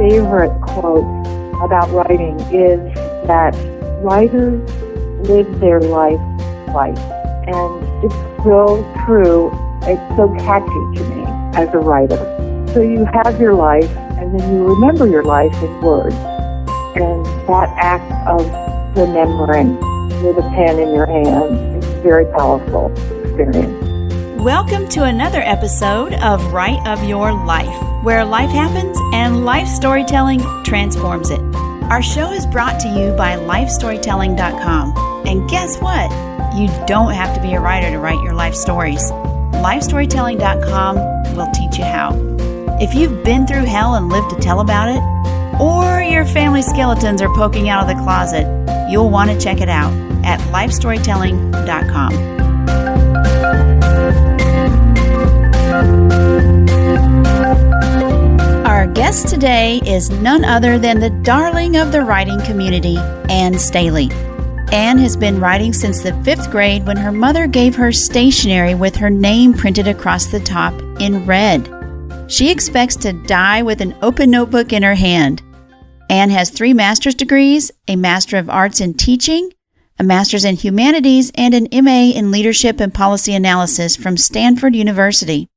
favorite quote about writing is that writers live their life. And it's so true. It's so catchy to me as a writer. So you have your life, and then you remember your life in words. And that act of remembering with a pen in your hand is a very powerful experience. Welcome to another episode of Write of Your Life, where life happens and life storytelling transforms it. Our show is brought to you by lifestorytelling.com. And guess what? You don't have to be a writer to write your life stories. Lifestorytelling.com will teach you how. If you've been through hell and lived to tell about it, or your family skeletons are poking out of the closet, you'll want to check it out at lifestorytelling.com. Our guest today is none other than the darling of the writing community, Ann Staley. Ann has been writing since the 5th grade when her mother gave her stationery with her name printed across the top in red. She expects to die with an open notebook in her hand. Ann has 3 master's degrees, a Master of Arts in Teaching, a Master's in Humanities, and an MA in Leadership and Policy Analysis from Stanford University.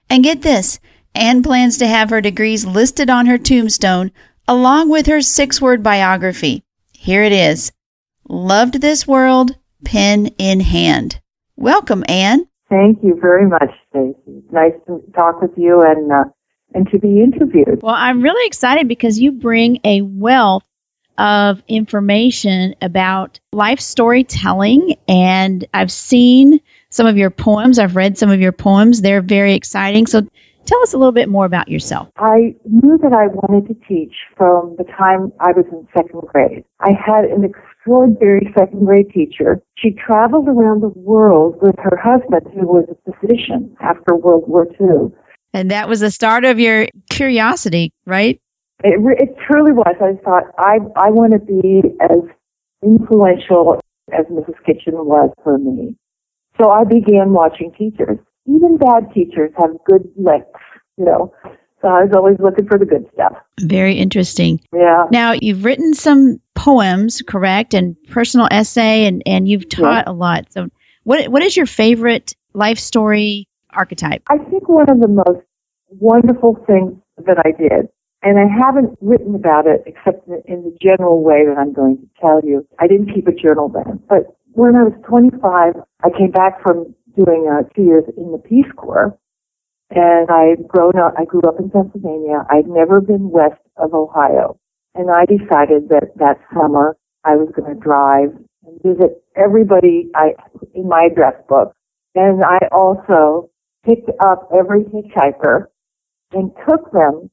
And get this, Ann plans to have her degrees listed on her tombstone along with her 6-word biography. Here it is. Loved this world, pen in hand. Welcome, Ann. Thank you very much, Stacey. It's nice to talk with you and to be interviewed. Well, I'm really excited because you bring a wealth of information about life storytelling, and I've seen some of your poems. I've read some of your poems. They're very exciting. So tell us a little bit more about yourself. I knew that I wanted to teach from the time I was in 2nd grade. I had an extraordinary 2nd grade teacher. She traveled around the world with her husband, who was a physician after World War II. And that was the start of your curiosity, right? It truly was. I thought, I want to be as influential as Mrs. Kitchen was for me. So I began watching teachers. Even bad teachers have good licks, So I was always looking for the good stuff. Very interesting. Yeah. Now, you've written some poems, correct, and personal essay, and you've taught a lot. So what is your favorite life story archetype? I think one of the most wonderful things that I did, and I haven't written about it except in the general way that I'm going to tell you. I didn't keep a journal then. But when I was 25, I came back from doing 2 years in the Peace Corps, and I grew up in Pennsylvania. I'd never been west of Ohio, and I decided that summer I was going to drive and visit everybody in my address book, and I also picked up every hitchhiker and took them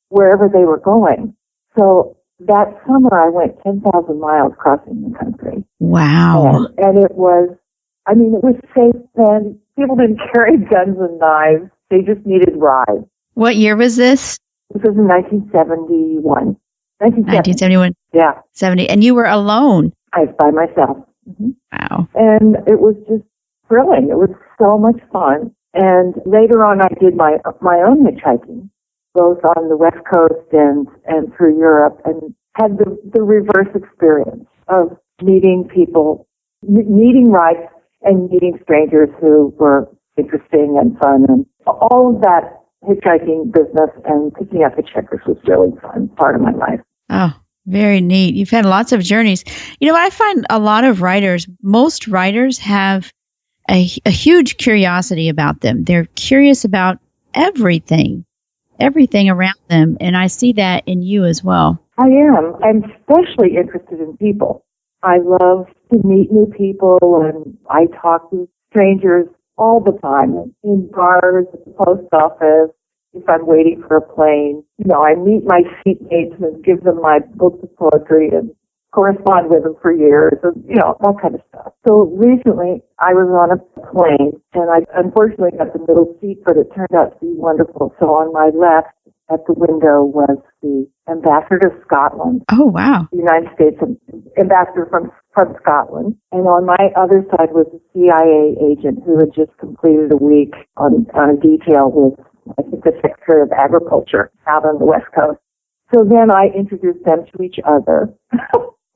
wherever they were going. So that summer I went 10,000 miles crossing the country. Wow. And it was safe then. People didn't carry guns and knives. They just needed rides. What year was this? This was in 1971. 1971. Yeah. 70. And you were alone? I was by myself. Mm-hmm. Wow. And it was just thrilling. It was so much fun. And later on, I did my own hitchhiking, both on the West Coast and through Europe, and had the reverse experience of meeting people, meeting rides, and meeting strangers who were interesting and fun. And all of that hitchhiking business and picking up hitchhikers was really fun, part of my life. Oh, very neat. You've had lots of journeys. I find a lot of writers, most writers have a huge curiosity about them. They're curious about everything around them. And I see that in you as well. I am. I'm especially interested in people. I love to meet new people, and I talk to strangers all the time, in bars, at the post office, if I'm waiting for a plane. I meet my seatmates and give them my books of poetry and correspond with them for years, and, that kind of stuff. So recently, I was on a plane, and I unfortunately got the middle seat, but it turned out to be wonderful. So on my left, at the window, was the ambassador of Scotland. Oh, wow. The United States ambassador from Scotland. And on my other side was a CIA agent who had just completed a week on a detail with, I think, the Secretary of Agriculture out on the West Coast. So then I introduced them to each other.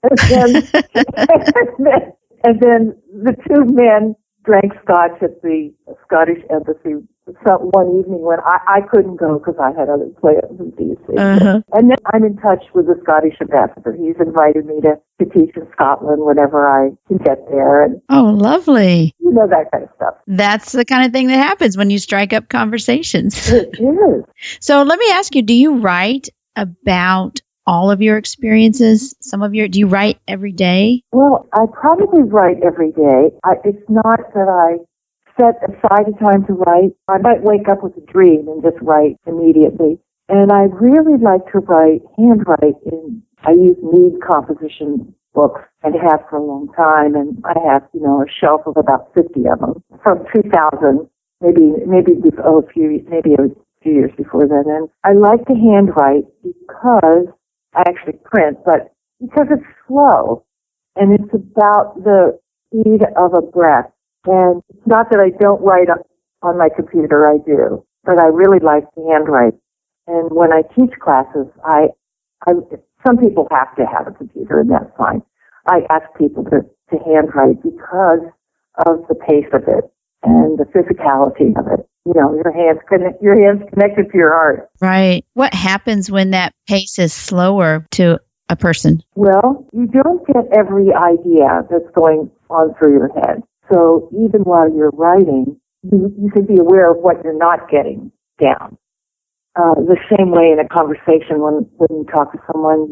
and, then, and then the two men drank scotch at the Scottish Embassy one evening when I couldn't go because I had other plans in D.C. Uh-huh. And then I'm in touch with the Scottish ambassador. He's invited me to teach in Scotland whenever I can get there. And oh, lovely. you know, that kind of stuff. That's the kind of thing that happens when you strike up conversations. It is. So let me ask you, do you write about all of your experiences? Do you write every day? Well, I probably write every day. It's not that I set aside a time to write. I might wake up with a dream and just write immediately. And I really like to handwrite I use Mead composition books and have for a long time. And I have, a shelf of about 50 of them from 2000, maybe a few years before then. And I like to handwrite because I actually print, but because it's slow and it's about the speed of a breath. And it's not that I don't write on my computer, I do, but I really like to handwrite. And when I teach classes, some people have to have a computer, and that's fine. I ask people to handwrite because of the pace of it and the physicality of it. Your hands connected to your heart. Right. What happens when that pace is slower to a person? Well, you don't get every idea that's going on through your head. So even while you're writing, you can be aware of what you're not getting down. The same way in a conversation when you talk to someone,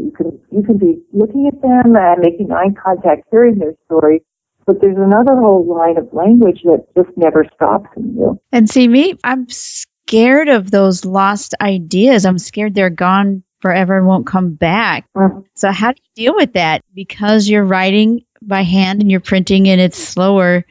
you can be looking at them and making eye contact, hearing their story, but there's another whole line of language that just never stops in you. And see, I'm scared of those lost ideas. I'm scared they're gone forever and won't come back. Mm-hmm. So how do you deal with that? Because you're writing by hand and you're printing and it's slower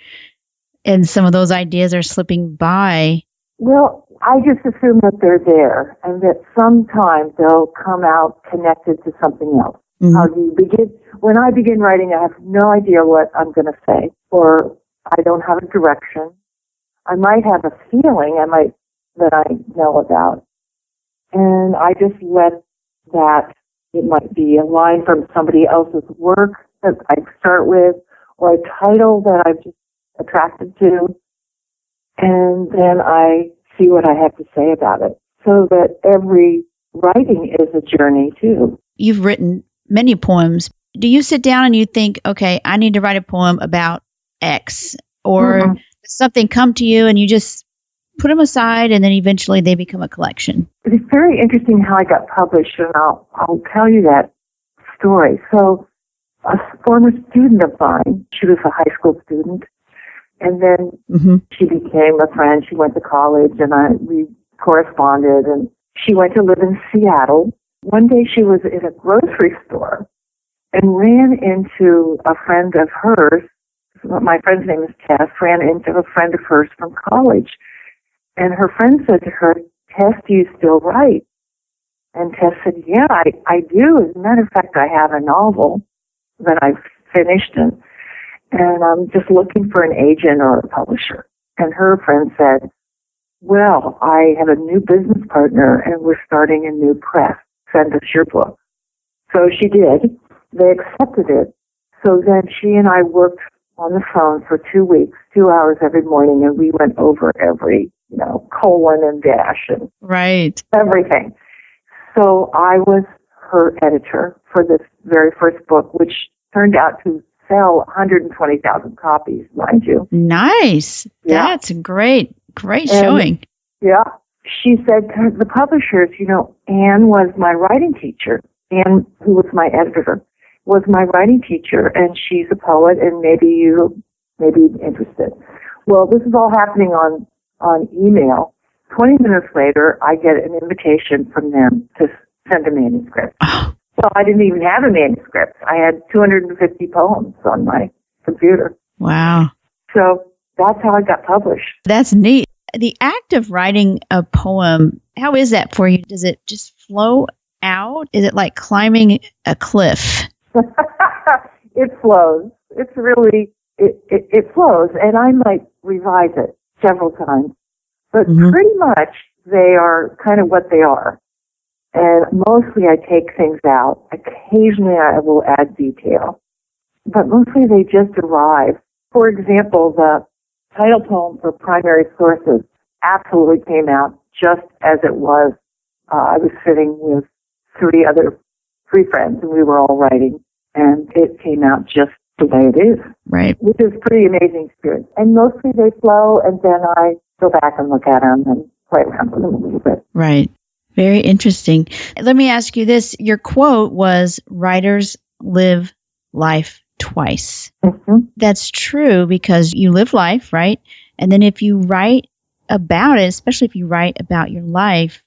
and some of those ideas are slipping by. Well, I just assume that they're there and that sometimes they'll come out connected to something else. Mm-hmm. How do you begin? When I begin writing, I have no idea what I'm going to say, or I don't have a direction. I might have a feeling that I know about, and I just let that. It might be a line from somebody else's work that I start with, or a title that I'm just attracted to, and then I see what I have to say about it. So that every writing is a journey too. You've written many poems. Do you sit down and you think, okay, I need to write a poem about X, or mm-hmm. does something come to you and you just put them aside and then eventually they become a collection? It's very interesting how I got published, and I'll tell you that story. So a former student of mine, she was a high school student, and then mm-hmm. she became a friend. She went to college, and we corresponded, and she went to live in Seattle. One day she was in a grocery store and ran into a friend of hers. My friend's name is Tess, ran into a friend of hers from college. And her friend said to her, "Tess, do you still write?" And Tess said, "Yeah, I do. As a matter of fact, I have a novel that I've finished, and I'm just looking for an agent or a publisher." And her friend said, "Well, I have a new business partner, and we're starting a new press. Send us your book." So she did. They accepted it. So then she and I worked on the phone for 2 weeks, 2 hours every morning, and we went over every, colon and dash and right. everything. So I was her editor for this very first book, which turned out to sell 120,000 copies, mind you. Nice. Yeah. That's great. Great showing. Yeah. She said to the publishers, Anne was my writing teacher. Anne, who was my editor, was my writing teacher, and she's a poet, and maybe you may be interested. Well, this is all happening on email. 20 minutes later, I get an invitation from them to send a manuscript. Oh. So I didn't even have a manuscript. I had 250 poems on my computer. Wow. So that's how I got published. That's neat. The act of writing a poem, how is that for you? Does it just flow out? Is it like climbing a cliff? It flows. It's really, it flows. And I might revise it several times. But mm-hmm. pretty much they are kind of what they are. And mostly I take things out. Occasionally I will add detail. But mostly they just arrive. For example, the title poem for Primary Sources absolutely came out just as it was. I was sitting with three friends, and we were all writing, and it came out just the way it is. Right. Which is a pretty amazing experience. And mostly they flow, and then I go back and look at them and play around with them a little bit. Right. Very interesting. Let me ask you this. Your quote was, writers live life twice. Mm-hmm. That's true because you live life, right? And then if you write about it, especially if you write about your life,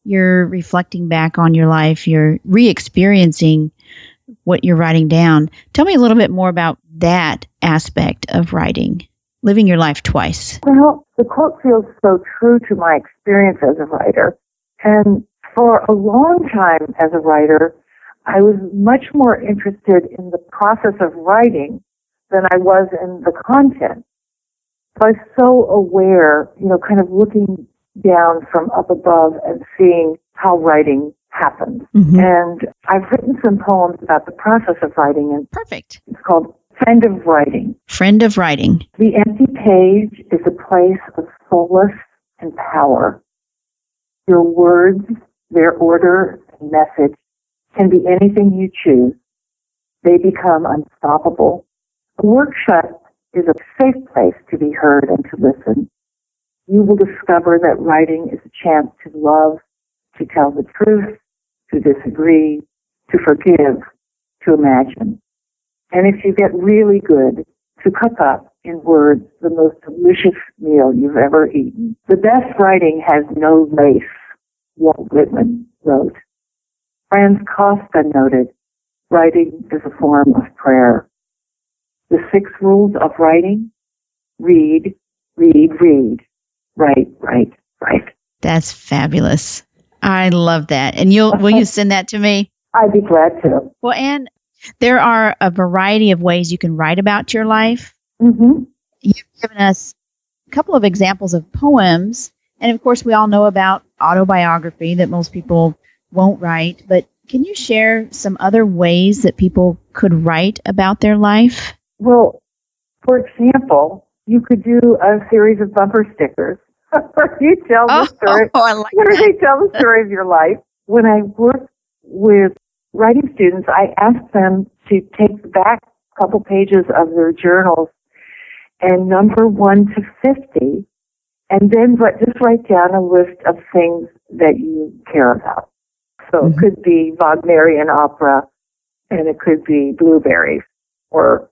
you're reflecting back on your life. You're re-experiencing what you're writing down. Tell me a little bit more about that aspect of writing, living your life twice. Well, the quote feels so true to my experience as a writer. And for a long time as a writer, I was much more interested in the process of writing than I was in the content. So I was so aware, kind of looking down from up above and seeing how writing happens. Mm-hmm. And I've written some poems about the process of writing. And perfect. It's called Friend of Writing. Friend of Writing. The empty page is a place of solace and power. Your words, their order and message can be anything you choose. They become unstoppable. A workshop is a safe place to be heard and to listen. You will discover that writing is a chance to love, to tell the truth, to disagree, to forgive, to imagine. And if you get really good, to cook up in words the most delicious meal you've ever eaten. The best writing has no lace, Walt Whitman wrote. Franz Kafka noted, writing is a form of prayer. The 6 rules of writing: read, read, read, write, write, write. That's fabulous. I love that. And will you send that to me? I'd be glad to. Well, Anne, there are a variety of ways you can write about your life. Mm-hmm. You've given us a couple of examples of poems. And of course, we all know about autobiography that most people won't write. But can you share some other ways that people could write about their life? Well, for example, you could do a series of bumper stickers. You tell the story. Oh, I like where that. they tell the story of your life. When I work with writing students, I ask them to take the back couple pages of their journals and number 1 to 50, and then just write down a list of things that you care about. So It could be Wagnerian opera, and it could be blueberries, or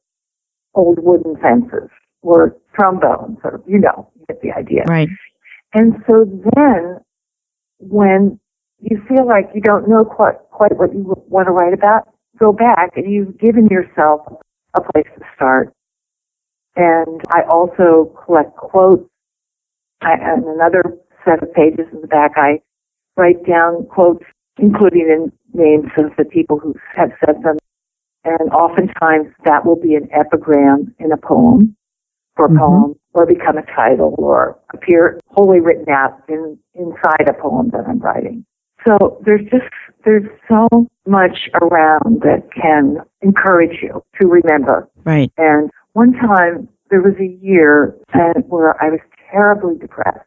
old wooden fences, or trombones, or you get the idea. Right. And so then, when you feel like you don't know quite what you want to write about, go back, and you've given yourself a place to start. And I also collect quotes. And another set of pages in the back, I write down quotes, including the names of the people who have said them. And oftentimes that will be an epigram in a poem, for a poem, or become a title, or appear wholly written out inside a poem that I'm writing. So there's so much around that can encourage you to remember. Right. And one time there was a year where I was terribly depressed,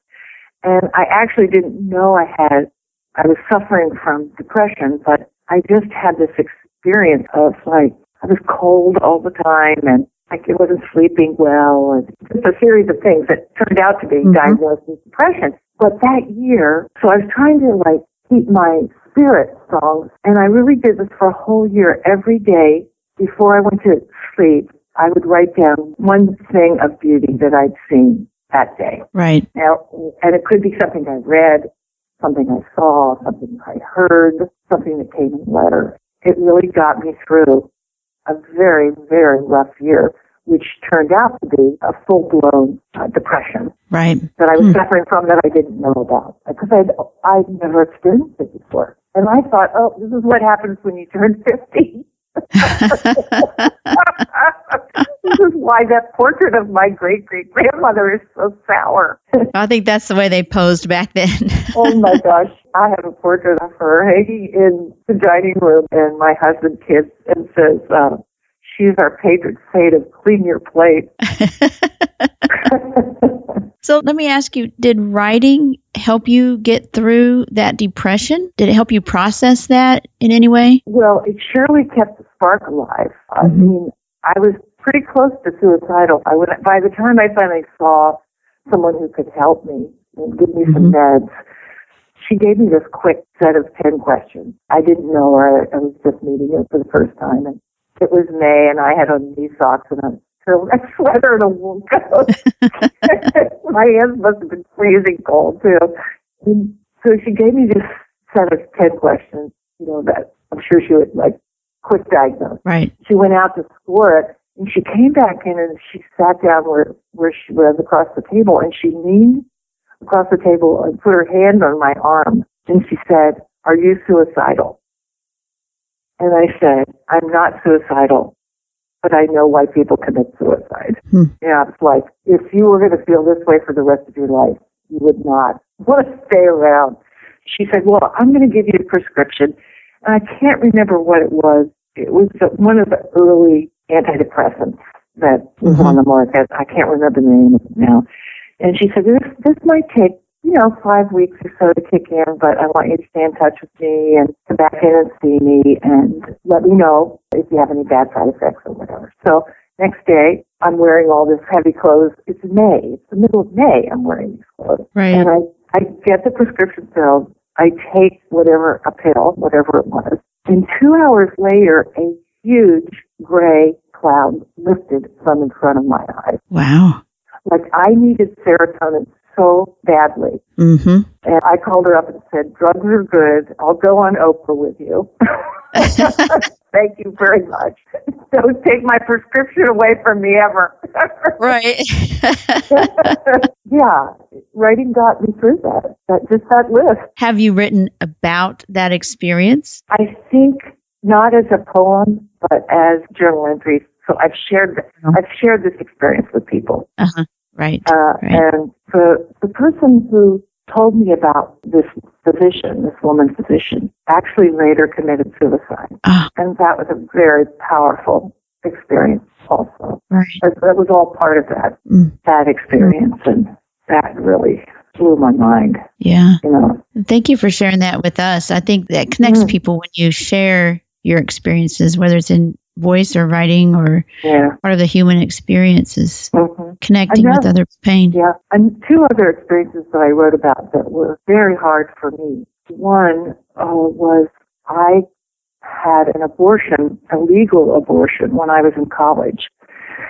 and I actually didn't know I was suffering from depression, but I just had this experience of I was cold all the time, and I wasn't sleeping well, and just a series of things that turned out to be diagnosed with depression. But that year, so I was trying to keep my spirit strong, and I really did this for a whole year. Every day before I went to sleep, I would write down one thing of beauty that I'd seen that day. Right. Now, and it could be something I read, something I saw, something I heard, something that came in a letter. It really got me through a very, very rough year, which turned out to be a full-blown depression. Right. That I was suffering from that I didn't know about, because I'd never experienced it before. And I thought, this is what happens when you turn 50. This is why that portrait of my great-great-grandmother is so sour. I think that's the way they posed back then. Oh, my gosh. I have a portrait of her hanging in the dining room, and my husband kids and says, she's our patron saint of clean your plate. So let me ask you, did writing help you get through that depression? Did it help you process that in any way? Well, it surely kept the spark alive. I mean, I was pretty close to suicidal. By the time I finally saw someone who could help me and give me some meds, she gave me this quick set of 10 questions. I didn't know her. I was just meeting her for the first time. And it was May, and I had on knee socks and a turtleneck sweater and a wool coat. My hands must have been freezing cold, too. And so she gave me this set of 10 questions, that I'm sure she would, quick diagnose. Right. She went out to score it, and she came back in, and she sat down where she was across the table, and she leaned across the table and put her hand on my arm, and she said, "Are you suicidal?" And I said, "I'm not suicidal, but I know why people commit suicide." Yeah, it's like, if you were going to feel this way for the rest of your life, you would not want to stay around. She said, "Well, I'm going to give you a prescription." And I can't remember what it was. It was one of the early antidepressants that was on the market. I can't remember the name of it now. And she said, this might take, 5 weeks or so to kick in, but I want you to stay in touch with me and come back in and see me and let me know if you have any bad side effects or whatever. So next day, I'm wearing all this heavy clothes. It's May. It's the middle of May. I'm wearing these clothes. Right. And I get the prescription filled. I take a pill, whatever it was. And 2 hours later, a huge gray cloud lifted from in front of my eyes. Wow. Like I needed serotonin so badly. And I called her up and said, "Drugs are good. I'll go on Oprah with you." Thank you very much. Don't take my prescription away from me ever. Right. Yeah, writing got me through that list. Have you written about that experience? I think not as a poem, but as journal entries. So I've shared this experience with people. Right. And the person who told me about this woman physician, actually later committed suicide. And that was a very powerful experience also. Right. That was all part of that experience, and that really blew my mind. Yeah. Thank you for sharing that with us. I think that connects people when you share your experiences, whether it's in voice or writing or part of the human experiences, connecting with others' pain. Yeah. And 2 other experiences that I wrote about that were very hard for me. One was I had an abortion, a legal abortion, when I was in college.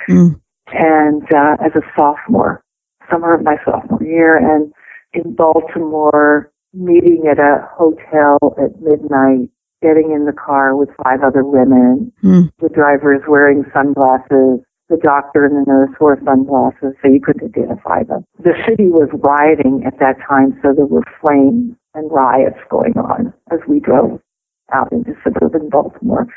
And as a sophomore, summer of my sophomore year, and in Baltimore, meeting at a hotel at midnight, getting in the car with 5 other women. The driver is wearing sunglasses. The doctor and the nurse wore sunglasses, so you couldn't identify them. The city was rioting at that time, so there were flames and riots going on as we drove out into suburban Baltimore.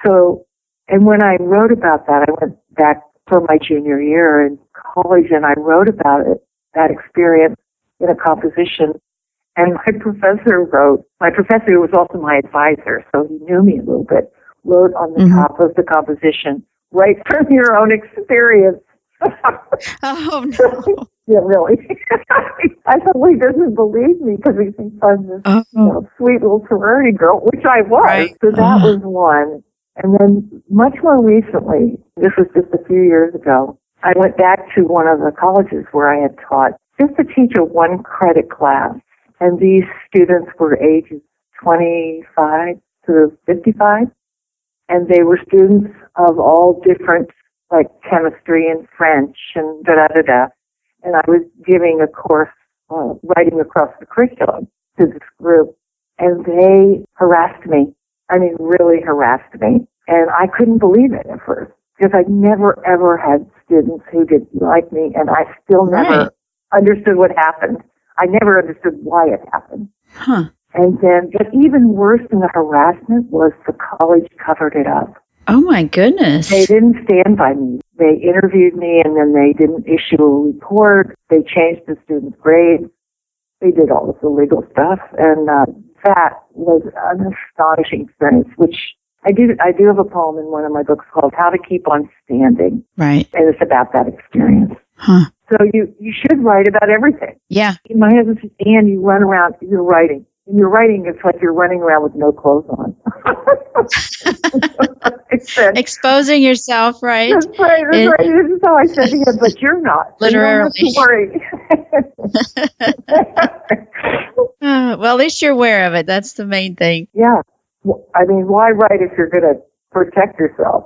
So, and when I wrote about that, I went back for my junior year in college, and I wrote about it, that experience, in a composition. And my professor who was also my advisor, so he knew me a little bit, wrote on the top of the composition, "Write from your own experience." Oh, no. Yeah, really. I thought, well, he doesn't believe me because he thinks I'm this sweet little sorority girl, which I was. Right. So that was one. And then much more recently, this was just a few years ago, I went back to one of the colleges where I had taught just to teach a 1-credit class. And these students were ages 25 to 55. And they were students of all different, like chemistry and French and da-da-da-da. And I was giving a course, writing across the curriculum to this group. And they harassed me. I mean, really harassed me. And I couldn't believe it at first, because I never, ever had students who didn't like me, and I still never understood what happened. I never understood why it happened. And then, but even worse than the harassment was the college covered it up. Oh, my goodness. They didn't stand by me. They interviewed me, and then they didn't issue a report. They changed the students' grades. They did all this illegal stuff, and that was an astonishing experience, which I do have a poem in one of my books called How to Keep on Standing. Right. And it's about that experience. Huh. So you should write about everything. Yeah. My husband says, Anne, you run around, you're writing. And you're writing, it's like you're running around with no clothes on. Exposing yourself, right? That's right. This is how I said to him, but you're not. Literally. So you don't have to worry. Well, at least you're aware of it. That's the main thing. Yeah. I mean, why write if you're going to protect yourself?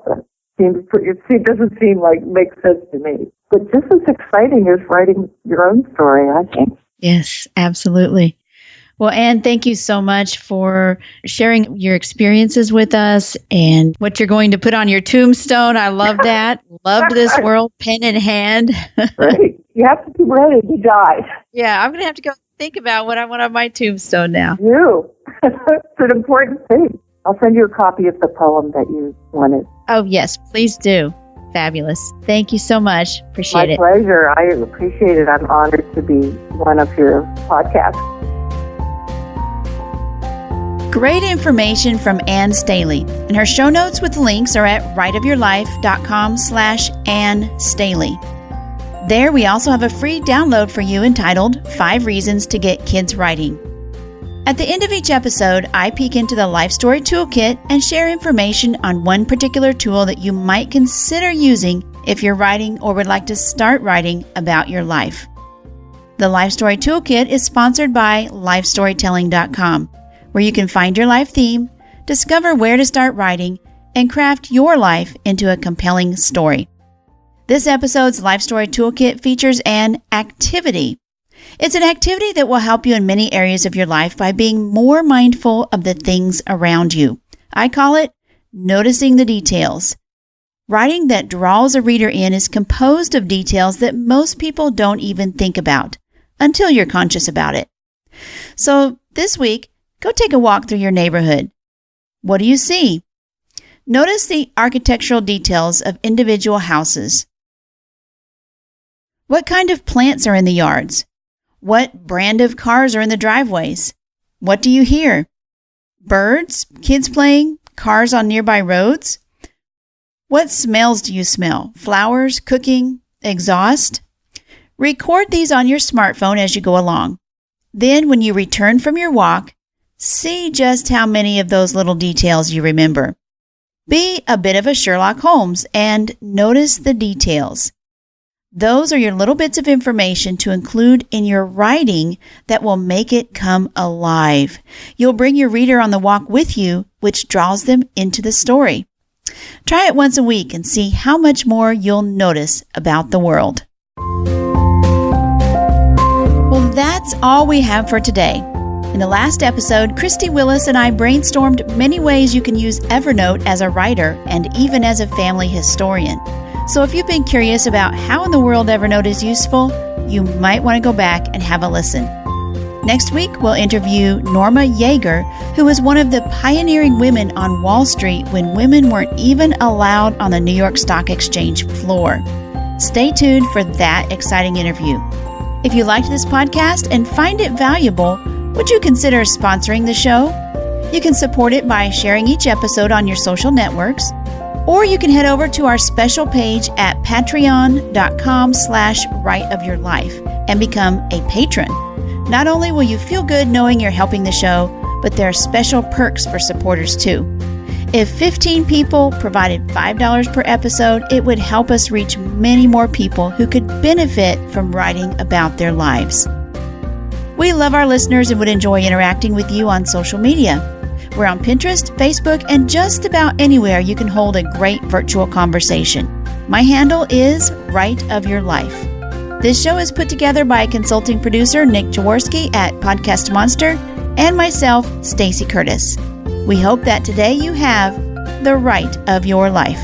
It doesn't seem like makes sense to me. But just as exciting as writing your own story, I think. Yes, absolutely. Well, Anne, thank you so much for sharing your experiences with us and what you're going to put on your tombstone. I love that. Loved this world, pen in hand. Right. You have to be ready to die. Yeah, I'm going to have to go think about what I want on my tombstone now. It's an important thing. I'll send you a copy of the poem that you wanted. Oh, yes, please do. Fabulous. Thank you so much. Appreciate it. My pleasure. I appreciate it. I'm honored to be one of your podcasts. Great information from Anne Staley. And her show notes with links are at writeofyourlife.com/Anne Staley. There we also have a free download for you entitled 5 Reasons to Get Kids Writing. At the end of each episode, I peek into the Life Story Toolkit and share information on one particular tool that you might consider using if you're writing or would like to start writing about your life. The Life Story Toolkit is sponsored by LifeStorytelling.com, where you can find your life theme, discover where to start writing, and craft your life into a compelling story. This episode's Life Story Toolkit features an activity. It's an activity that will help you in many areas of your life by being more mindful of the things around you. I call it noticing the details. Writing that draws a reader in is composed of details that most people don't even think about until you're conscious about it. So this week, go take a walk through your neighborhood. What do you see? Notice the architectural details of individual houses. What kind of plants are in the yards? What brand of cars are in the driveways? What do you hear? Birds, kids playing, cars on nearby roads? What smells do you smell? Flowers, cooking, exhaust? Record these on your smartphone as you go along. Then when you return from your walk, see just how many of those little details you remember. Be a bit of a Sherlock Holmes and notice the details. Those are your little bits of information to include in your writing that will make it come alive. You'll bring your reader on the walk with you, which draws them into the story. Try it once a week and see how much more you'll notice about the world. Well, that's all we have for today. In the last episode, Christy Willis and I brainstormed many ways you can use Evernote as a writer and even as a family historian. So if you've been curious about how in the world Evernote is useful, you might want to go back and have a listen. Next week, we'll interview Norma Yeager, who was one of the pioneering women on Wall Street when women weren't even allowed on the New York Stock Exchange floor. Stay tuned for that exciting interview. If you liked this podcast and find it valuable, would you consider sponsoring the show? You can support it by sharing each episode on your social networks, or you can head over to our special page at patreon.com/writeofyourlife and become a patron. Not only will you feel good knowing you're helping the show, but there are special perks for supporters too. If 15 people provided $5 per episode, it would help us reach many more people who could benefit from writing about their lives. We love our listeners and would enjoy interacting with you on social media. We're on Pinterest, Facebook, and just about anywhere you can hold a great virtual conversation. My handle is Write of Your Life. This show is put together by consulting producer Nick Jaworski at Podcast Monster and myself, Stacey Curtis. We hope that today you have the right of your life.